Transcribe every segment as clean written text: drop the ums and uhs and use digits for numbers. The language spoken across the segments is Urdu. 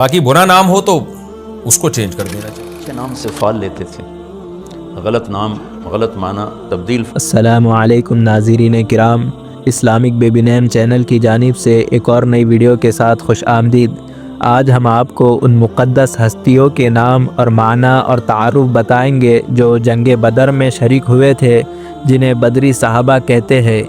باقی برا نام ہو تو اس کو چینج کر دینا چاہیے. اچھے نام سے فال لیتے تھے، غلط نام غلط معنی تبدیل. السلام علیکم ناظرین کرام، اسلامک بیبی نیم چینل کی جانب سے ایک اور نئی ویڈیو کے ساتھ خوش آمدید. آج ہم آپ کو ان مقدس ہستیوں کے نام اور معنی اور تعارف بتائیں گے جو جنگ بدر میں شریک ہوئے تھے، جنہیں بدری صحابہ کہتے ہیں.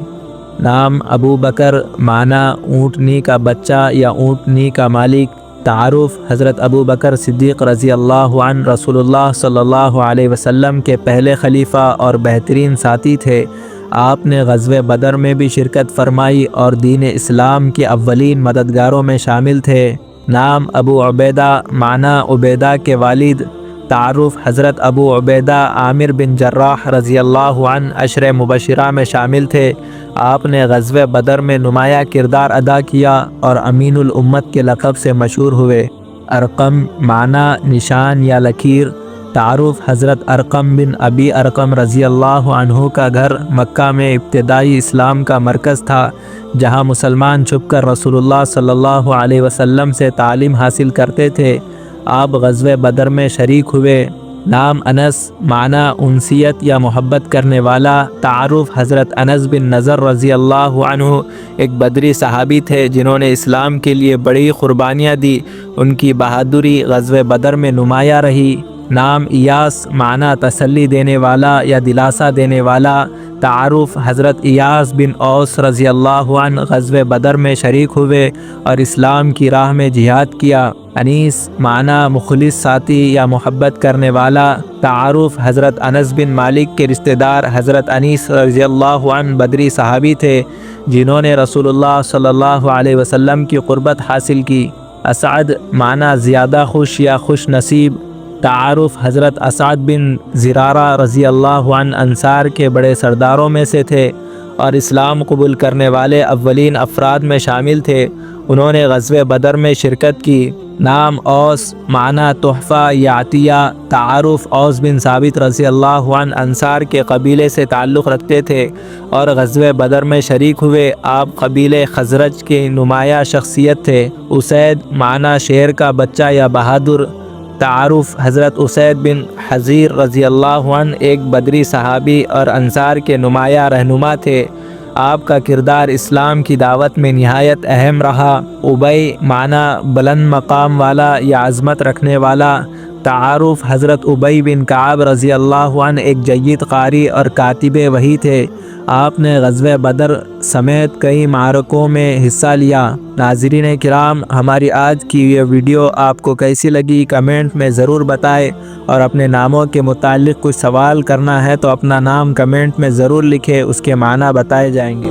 نام ابو بکر، معنی اونٹنی کا بچہ یا اونٹنی کا مالک. تعارف: حضرت ابو بکر صدیق رضی اللہ عنہ رسول اللہ صلی اللہ علیہ وسلم کے پہلے خلیفہ اور بہترین ساتھی تھے. آپ نے غزوہ بدر میں بھی شرکت فرمائی اور دین اسلام کے اولین مددگاروں میں شامل تھے. نام ابو عبیدہ، معنی عبیدہ کے والد. تعارف: حضرت ابو عبیدہ عامر بن جراح رضی اللہ عنہ عشرہ مبشرہ میں شامل تھے. آپ نے غزوہ بدر میں نمایاں کردار ادا کیا اور امین الامت کے لقب سے مشہور ہوئے. ارقم، معنی نشان یا لکیر. تعارف: حضرت ارقم بن ابی ارقم رضی اللہ عنہ کا گھر مکہ میں ابتدائی اسلام کا مرکز تھا، جہاں مسلمان چھپ کر رسول اللہ صلی اللہ علیہ وسلم سے تعلیم حاصل کرتے تھے. آپ غزوہ بدر میں شریک ہوئے. نام انس، معنی انسیت یا محبت کرنے والا. تعارف: حضرت انس بن نضر رضی اللہ عنہ ایک بدری صحابی تھے جنہوں نے اسلام کے لیے بڑی قربانیاں دی. ان کی بہادری غزوہ بدر میں نمایاں رہی. نام ایاس، معنی تسلی دینے والا یا دلاسا دینے والا. تعارف: حضرت ایاس بن اوس رضی اللہ عنہ غزوہ بدر میں شریک ہوئے اور اسلام کی راہ میں جہاد کیا. انیس، معنی مخلص ساتھی یا محبت کرنے والا. تعارف: حضرت انس بن مالک کے رشتہ دار حضرت انیس رضی اللہ عنہ بدری صحابی تھے جنہوں نے رسول اللہ صلی اللہ علیہ وسلم کی قربت حاصل کی. اسعد، معنی زیادہ خوش یا خوش نصیب. تعارف: حضرت اسعد بن زرارہ رضی اللہ عنہ انصار کے بڑے سرداروں میں سے تھے اور اسلام قبول کرنے والے اولین افراد میں شامل تھے. انہوں نے غزوہ بدر میں شرکت کی. نام اوس، معنی تحفہ یا عطیہ. تعارف: اوس بن ثابت رضی اللہ عنہ انصار کے قبیلے سے تعلق رکھتے تھے اور غزوہ بدر میں شریک ہوئے. آپ قبیلے خزرج کے نمایاں شخصیت تھے. اسید، معنی شیر کا بچہ یا بہادر. تعارف: حضرت اسید بن حضیر رضی اللہ عنہ ایک بدری صحابی اور انصار کے نمایاں رہنما تھے. آپ کا کردار اسلام کی دعوت میں نہایت اہم رہا. ابی، معنی بلند مقام والا یا عظمت رکھنے والا. تعارف: حضرت ابی بن کعب رضی اللہ عنہ ایک جید قاری اور کاتب وحی تھے. آپ نے غزوہ بدر سمیت کئی معرکوں میں حصہ لیا. ناظرین کرام، ہماری آج کی یہ ویڈیو آپ کو کیسی لگی کمنٹ میں ضرور بتائیں، اور اپنے ناموں کے متعلق کچھ سوال کرنا ہے تو اپنا نام کمنٹ میں ضرور لکھیں، اس کے معنی بتائے جائیں گے.